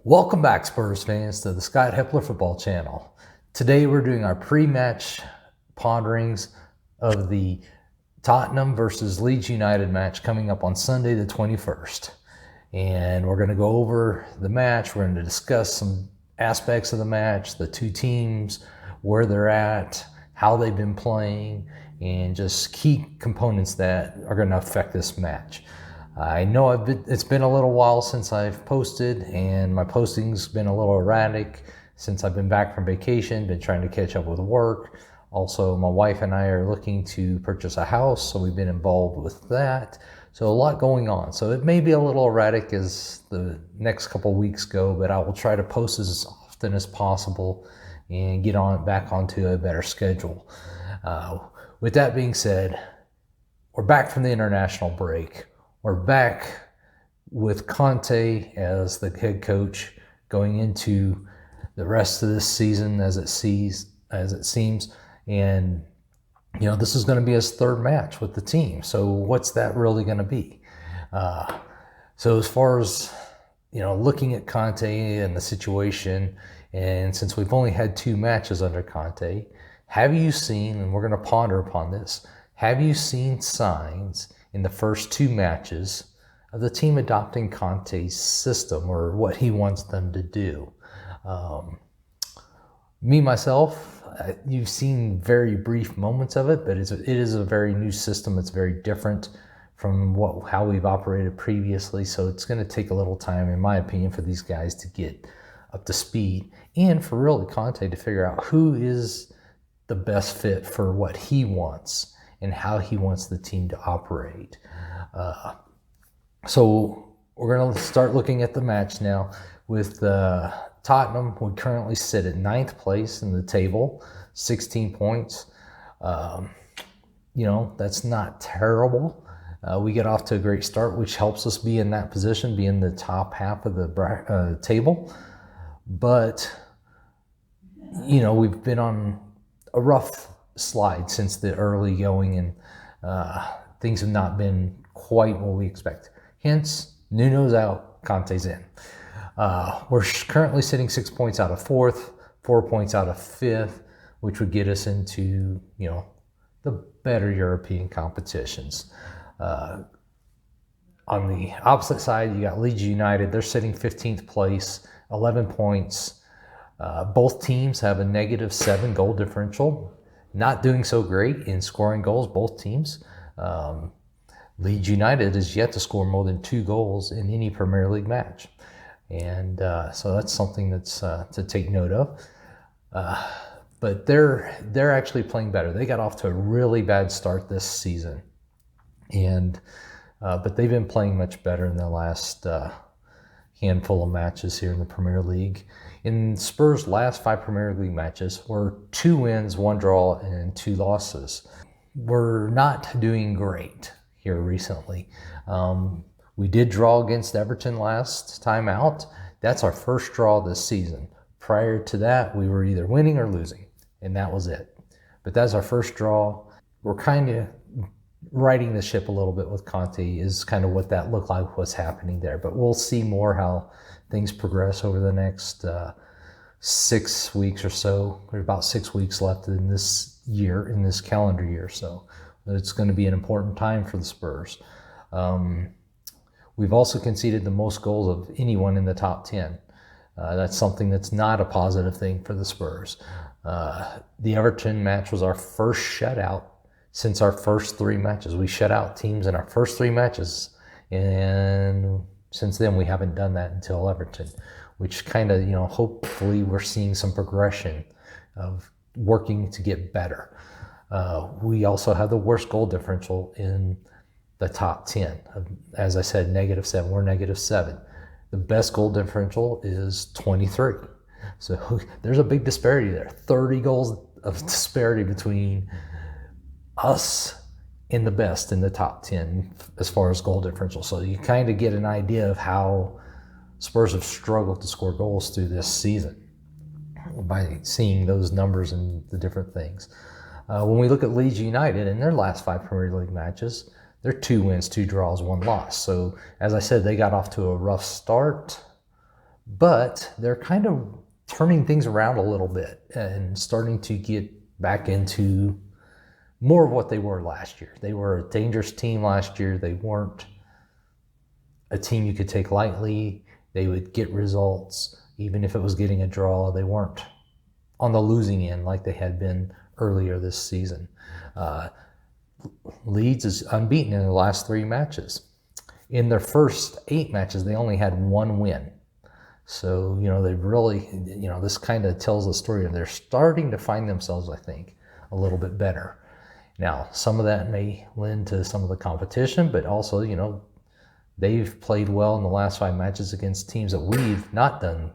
Welcome back, Spurs fans, to the Scott Hepler Football Channel. Today we're doing our pre-match ponderings of the Tottenham versus Leeds United match coming up on Sunday the 21st. And we're going to go over the match. We're going to discuss some aspects of the match, the two teams, where they're at, how they've been playing, and just key components that are going to affect this match. I know it's been a little while since I've posted, and my posting's been a little erratic since I've been back from vacation, been trying to catch up with work. Also, my wife and I are looking to purchase a house, so we've been involved with that. So a lot going on. So it may be a little erratic as the next couple weeks go, but I will try to post as often as possible and get back onto a better schedule. With that being said, we're back from the international break. We're back with Conte as the head coach going into the rest of this season as it seems. And, you know, this is going to be his third match with the team. So what's that really going to be? So as far as, you know, looking at Conte and the situation, and since we've only had 2 matches under Conte, have you seen, and we're going to ponder upon this, have you seen signs in the first 2 matches of the team adopting Conte's system or what he wants them to do? Myself, you've seen very brief moments of it, but it is a very new system. It's very different from how we've operated previously. So it's going to take a little time, in my opinion, for these guys to get up to speed and for really Conte to figure out who is the best fit for what he wants and how he wants the team to operate. So we're going to start looking at the match now with Tottenham. We currently sit at 9th place in the table, 16 points. You know, that's not terrible. We get off to a great start, which helps us be in that position, be in the top half of the table. But, you know, we've been on a rough slide since the early going, and things have not been quite what we expect. Hence, Nuno's out, Conte's in. We're currently sitting 6 points out of 4th, 4 points out of 5th, which would get us into, you know, the better European competitions. On the opposite side, you got Leeds United. They're sitting 15th place, 11 points. Both teams have a -7 goal differential. Not doing so great in scoring goals, both teams. Leeds United is yet to score more than 2 goals in any Premier League match. And so that's something that's to take note of. But they're actually playing better. They got off to a really bad start this season. And but they've been playing much better in the last handful of matches here in the Premier League. In Spurs' last 5 Premier League matches were 2 wins, 1 draw, and 2 losses. We're not doing great here recently. We did draw against Everton last time out. That's our first draw this season. Prior to that, we were either winning or losing, and that was it. But that's our first draw. We're kind of riding the ship a little bit with Conte is kind of what that looked like, what's happening there. But we'll see more how things progress over the next 6 weeks or so. There's about 6 weeks left in this year, in this calendar year. So it's going to be an important time for the Spurs. We've also conceded the most goals of anyone in the top 10. That's something that's not a positive thing for the Spurs. The Everton match was our first shutout since our first 3 matches. We shut out teams in our first 3 matches, and since then we haven't done that until Everton, which kind of, you know, hopefully we're seeing some progression of working to get better. We also have the worst goal differential in the top 10. As I said, -7. We're -7. The best goal differential is 23. So there's a big disparity there. 30 goals of disparity between us and the best in the top 10 as far as goal differential. So you kind of get an idea of how Spurs have struggled to score goals through this season by seeing those numbers and the different things. When we look at Leeds United in their last 5 Premier League matches, they're 2 wins, 2 draws, 1 loss. So as I said, they got off to a rough start, but they're kind of turning things around a little bit and starting to get back into more of what they were last year. They were a dangerous team last year. They weren't a team you could take lightly. They would get results, even if it was getting a draw. They weren't on the losing end like they had been earlier this season. Leeds is unbeaten in their last 3 matches. In their first 8 matches, they only had 1 win. So, they've really, this kind of tells the story, and they're starting to find themselves, I think, a little bit better. Now, some of that may lend to some of the competition, but also, they've played well in the last 5 matches against teams that we've not done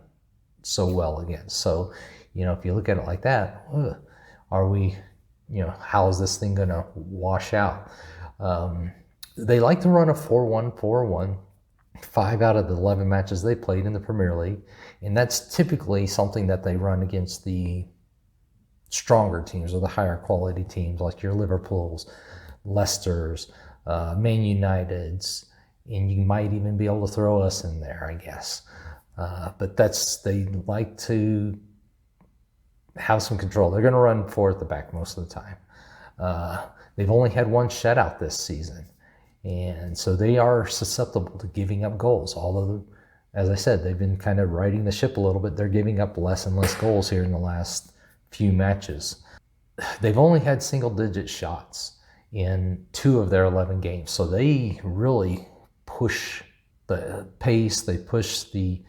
so well against. So, if you look at it like that, are we, how is this thing going to wash out? They like to run a 4-1-4-1. 5 out of the 11 matches they played in the Premier League, and that's typically something that they run against the stronger teams or the higher quality teams like your Liverpools, Leicesters, Man Uniteds, and you might even be able to throw us in there, I guess. But they like to have some control. They're going to run 4 at the back most of the time. They've only had 1 shutout this season. And so they are susceptible to giving up goals. Although, as I said, they've been kind of riding the ship a little bit. They're giving up less and less goals here in the last few matches. They've only had single-digit shots in 2 of their 11 games. So they really push the pace. They push the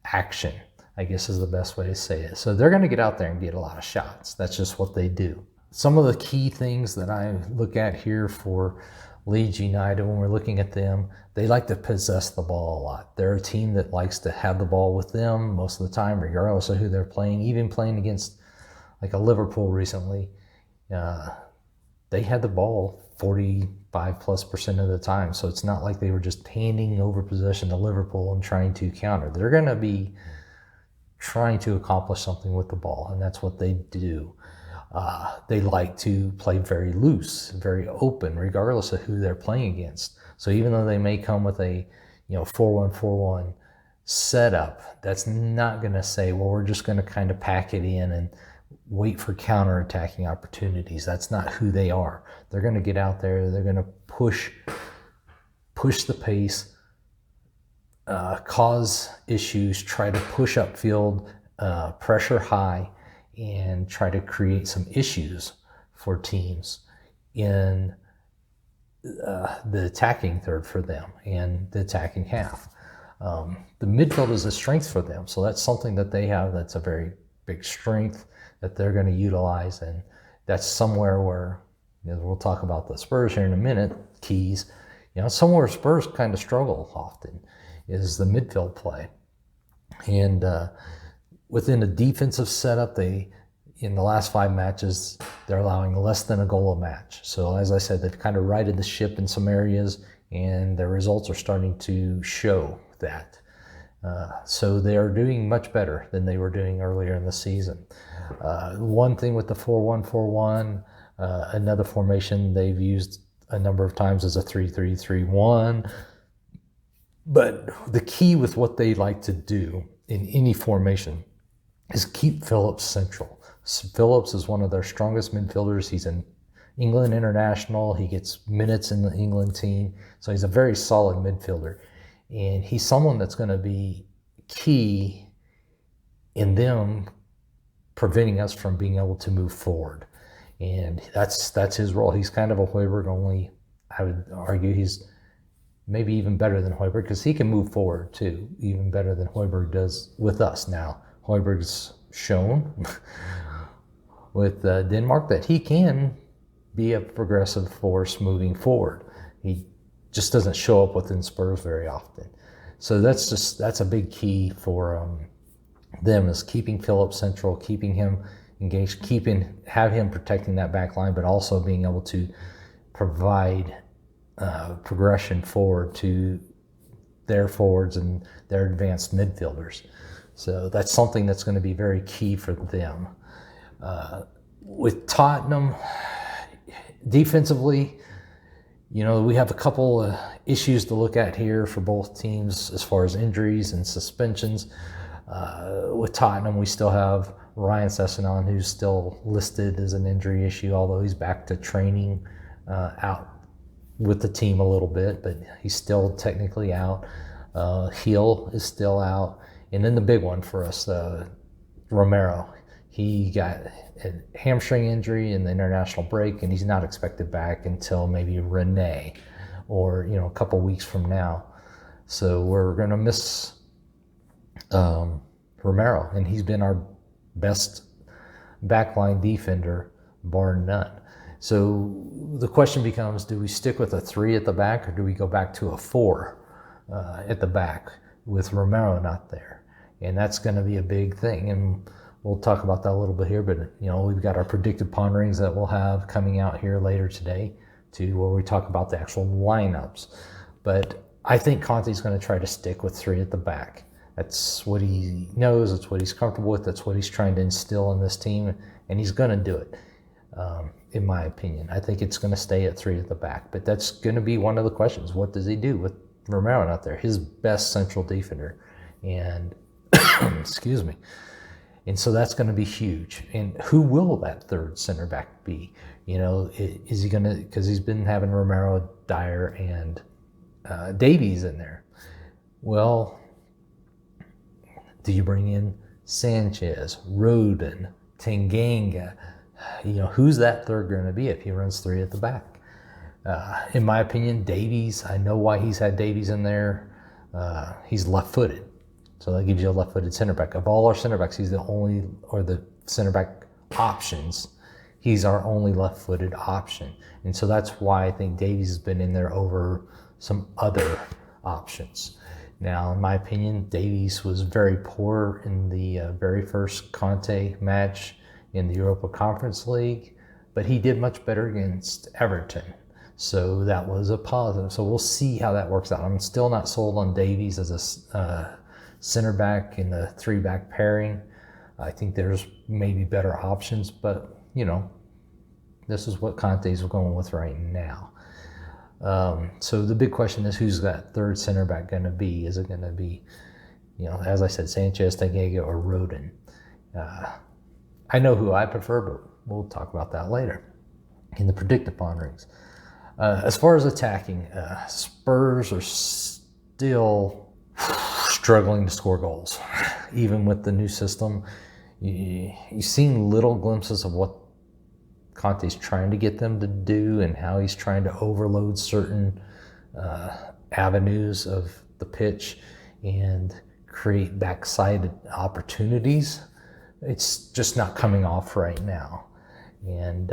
action, I guess is the best way to say it. So they're going to get out there and get a lot of shots. That's just what they do. Some of the key things that I look at here for Leeds United when we're looking at them, they like to possess the ball a lot. They're a team that likes to have the ball with them most of the time, regardless of who they're playing. Even playing against like a Liverpool recently, they had the ball 45+% of the time. So it's not like they were just handing over possession to Liverpool and trying to counter. They're going to be trying to accomplish something with the ball, and that's what they do. They like to play very loose, very open, regardless of who they're playing against. So even though they may come with a 4-1-4-1 setup, that's not going to say, well, we're just going to kind of pack it in and wait for counterattacking opportunities. That's not who they are. They're going to get out there. They're going to push the pace, cause issues, try to push upfield, pressure high, and try to create some issues for teams in the attacking third for them and the attacking half. The midfield is a strength for them, so that's something that they have that's a very big strength that they're going to utilize, and that's somewhere where, we'll talk about the Spurs here in a minute, keys, somewhere Spurs kind of struggle often is the midfield play. And within a defensive setup, in the last 5 matches, they're allowing less than a goal a match. So as I said, they've kind of righted the ship in some areas, and their results are starting to show that. So they are doing much better than they were doing earlier in the season. One thing with the 4-1-4-1, another formation they've used a number of times is a 3-3-3-1. But the key with what they like to do in any formation is keep Phillips central. So Phillips is one of their strongest midfielders. He's an England international. He gets minutes in the England team. So he's a very solid midfielder. And he's someone that's going to be key in them preventing us from being able to move forward. And that's his role. He's kind of a Højbjerg, only I would argue he's maybe even better than Højbjerg because he can move forward too, even better than Højbjerg does with us. Now, Højbjerg's shown with Denmark that he can be a progressive force moving forward. He just doesn't show up within Spurs very often. So that's a big key for them is keeping Phillips central, keeping him engaged, have him protecting that back line, but also being able to provide progression forward to their forwards and their advanced midfielders. So that's something that's going to be very key for them. With Tottenham, defensively, We have a couple of issues to look at here for both teams as far as injuries and suspensions. With Tottenham, we still have Ryan Sessegnon, who's still listed as an injury issue, although he's back to training out with the team a little bit, but he's still technically out. Heel is still out. And then the big one for us, Romero. He got a hamstring injury in the international break, and he's not expected back until maybe Renee or, a couple weeks from now. So we're going to miss Romero, and he's been our best backline defender, bar none. So the question becomes, do we stick with a 3 at the back, or do we go back to a 4 at the back with Romero not there? And that's going to be a big thing. And we'll talk about that a little bit here, but we've got our predicted ponderings that we'll have coming out here later today, to where we talk about the actual lineups. But I think Conte's going to try to stick with 3 at the back. That's what he knows. That's what he's comfortable with. That's what he's trying to instill in this team, and he's going to do it, in my opinion. I think it's going to stay at 3 at the back, but that's going to be one of the questions. What does he do with Romero out there, his best central defender? And excuse me. And so that's going to be huge. And who will that third center back be? Is he going to, because he's been having Romero, Dyer, and Davies in there. Well, do you bring in Sanchez, Rodon, Tanganga? Who's that third going to be if he runs 3 at the back? In my opinion, Davies, I know why he's had Davies in there. He's left-footed. So that gives you a left-footed center back. Of all our center backs, he's the only, or the center back options, he's our only left-footed option. And so that's why I think Davies has been in there over some other options. Now, in my opinion, Davies was very poor in the very first Conte match in the Europa Conference League, but he did much better against Everton. So that was a positive. So we'll see how that works out. I'm still not sold on Davies as a center back in the 3-back pairing. I think there's maybe better options, but this is what Conte's going with right now. So the big question is, who's that third center back going to be? Is it going to be, as I said, Sanchez, Tanganga, or Rodon? I know who I prefer, but we'll talk about that later in the predicted ponderings. As far as attacking, Spurs are still struggling to score goals. Even with the new system, you've seen little glimpses of what Conte's trying to get them to do and how he's trying to overload certain avenues of the pitch and create backside opportunities. It's just not coming off right now. And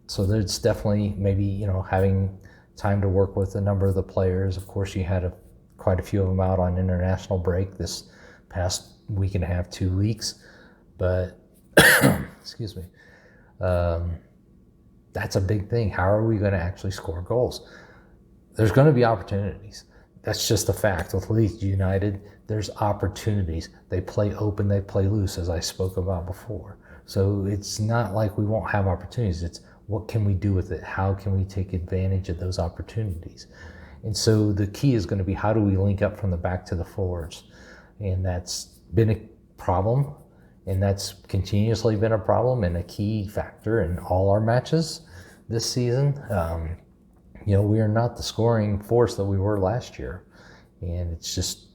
so there's definitely maybe, having time to work with a number of the players. Of course, you had quite a few of them out on international break this past week and a half, 2 weeks. But, excuse me, that's a big thing. How are we going to actually score goals? There's going to be opportunities. That's just a fact. With Leeds United, there's opportunities. They play open, they play loose, as I spoke about before. So it's not like we won't have opportunities. It's what can we do with it? How can we take advantage of those opportunities? And so the key is going to be, how do we link up from the back to the forwards? And that's been a problem, and that's continuously been a problem and a key factor in all our matches this season. We are not the scoring force that we were last year, and it's just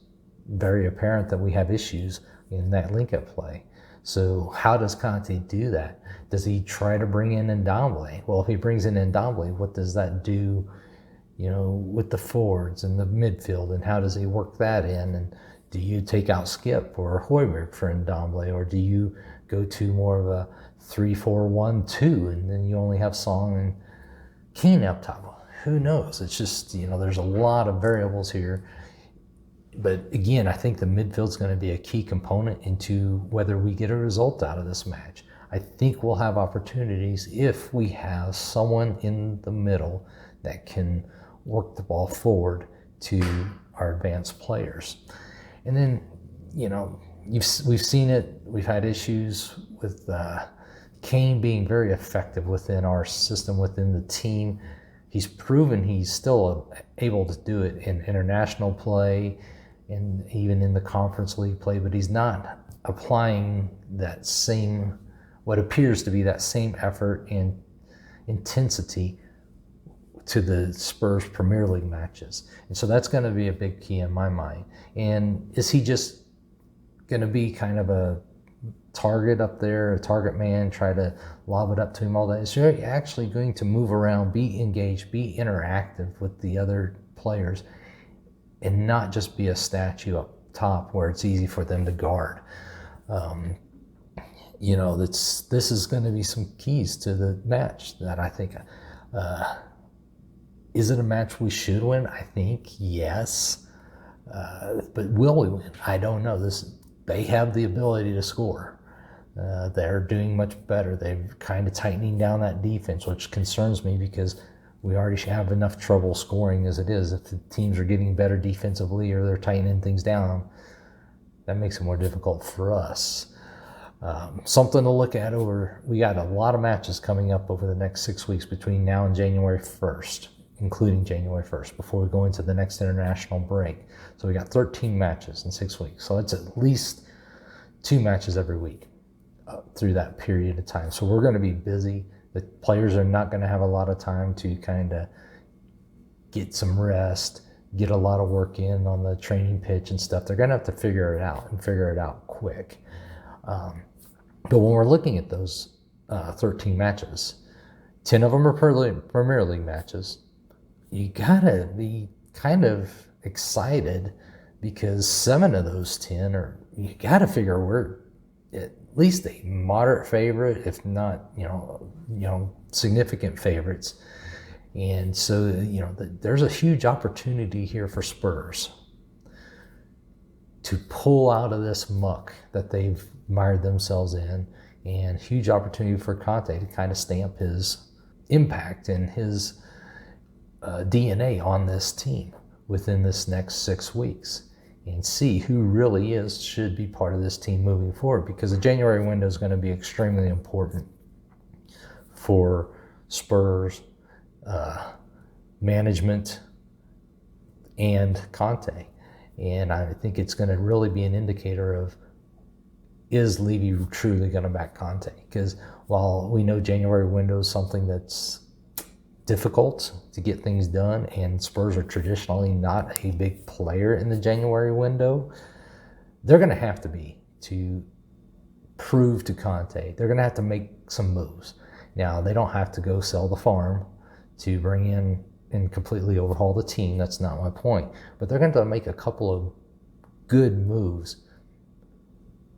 very apparent that we have issues in that link-up play. So how does Conte do that? Does he try to bring in Ndombele? Well, if he brings in Ndombele, what does that do, with the forwards and the midfield, and how does he work that in? And do you take out Skip or Højbjerg for Ndombele, or do you go to more of a 3-4-1-2, and then you only have Song and Keane up top? Who knows? It's just, there's a lot of variables here. But again, I think the midfield's going to be a key component into whether we get a result out of this match. I think we'll have opportunities if we have someone in the middle that can work the ball forward to our advanced players. And then, we've seen it. We've had issues with Kane being very effective within our system, within the team. he's proven he's still able to do it in international play and even in the Conference League play, but he's not applying that same, what appears to be that same effort and intensity to the Spurs Premier League matches. And so that's going to be a big key in my mind. And is he just going to be kind of a target up there, a target man, try to lob it up to him all day? Is he actually going to move around, be engaged, be interactive with the other players, and not just be a statue up top where it's easy for them to guard? This is going to be some keys to the match that I think. Is it a match we should win? I think yes. But will we win? I don't know. They have the ability to score. They're doing much better. They're kind of tightening down that defense, which concerns me because we already have enough trouble scoring as it is. If the teams are getting better defensively or they're tightening things down, that makes it more difficult for us. Something to look at we got a lot of matches coming up over the next 6 weeks between now and January 1st, including January 1st, before we go into the next international break. So we got 13 matches in 6 weeks. So it's at least 2 matches every week through that period of time. So we're going to be busy. The players are not going to have a lot of time to kind of get some rest, get a lot of work in on the training pitch and stuff. They're going to have to figure it out and figure it out quick. But when we're looking at those 13 matches, 10 of them are Premier League matches. You got to be kind of excited because 7 of those 10 you got to figure we're at least a moderate favorite, if not, significant favorites. And so, there's a huge opportunity here for Spurs to pull out of this muck that they've mired themselves in, and huge opportunity for Conte to kind of stamp his impact and his DNA on this team within this next 6 weeks and see who really should be part of this team moving forward, because the January window is going to be extremely important for Spurs management and Conte. And I think it's going to really be an indicator of, is Levy truly going to back Conte? Because while we know January window is something that's difficult to get things done, and Spurs are traditionally not a big player in the January window, they're going to have to be to prove to Conte. They're going to have to make some moves. Now, they don't have to go sell the farm to bring in and completely overhaul the team. That's not my point. But they're going to make a couple of good moves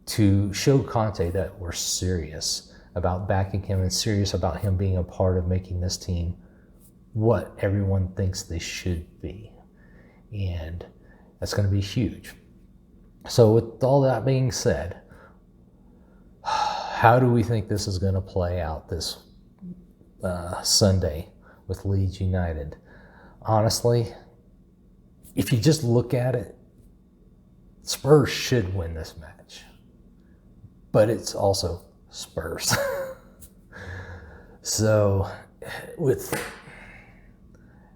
to show Conte that we're serious about backing him and serious about him being a part of making this team what everyone thinks they should be. And that's going to be huge. So with all that being said, how do we think this is going to play out this Sunday with Leeds United? Honestly, if you just look at it, Spurs should win this match. But it's also Spurs. So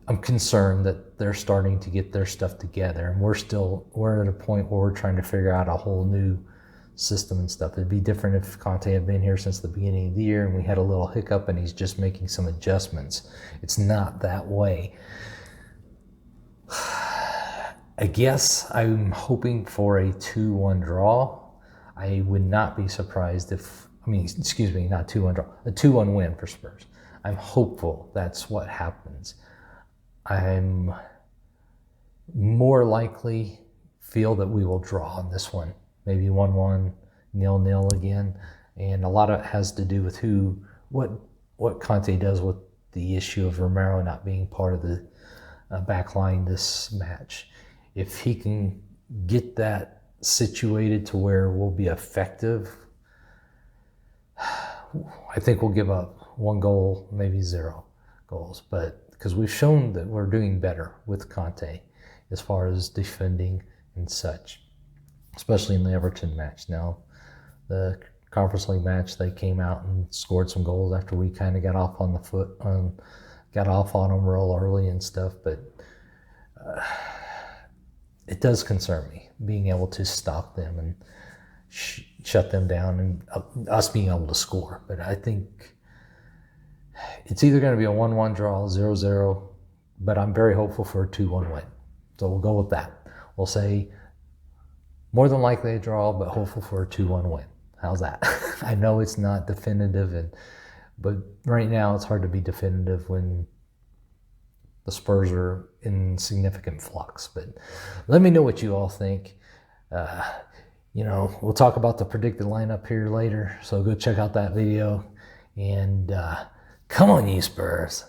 I'm concerned that they're starting to get their stuff together, and we're at a point where we're trying to figure out a whole new system and stuff. It'd be different if Conte had been here since the beginning of the year and we had a little hiccup and he's just making some adjustments. It's not that way. I guess I'm hoping for a 2-1 draw. I would not be surprised not 2-1 draw, a 2-1 win for Spurs. I'm hopeful that's what happens. I'm more likely feel that we will draw on this one. Maybe 1-1, 0-0 again. And a lot of it has to do with what Conte does with the issue of Romero not being part of the back line this match. If he can get that situated to where we'll be effective, I think we'll give up 1 goal, maybe 0 goals. But because we've shown that we're doing better with Conte as far as defending and such, especially in the Everton match. Now, the Conference League match, they came out and scored some goals after we kind of got off on got off on them real early and stuff, but it does concern me being able to stop them and shut them down, and us being able to score. But I think it's either going to be a 1-1 draw, 0-0, but I'm very hopeful for a 2-1 win. So we'll go with that. We'll say more than likely a draw, but hopeful for a 2-1 win. How's that? I know it's not definitive, but right now it's hard to be definitive when the Spurs are in significant flux. But let me know what you all think. We'll talk about the predicted lineup here later, so go check out that video. And come on, you Spurs.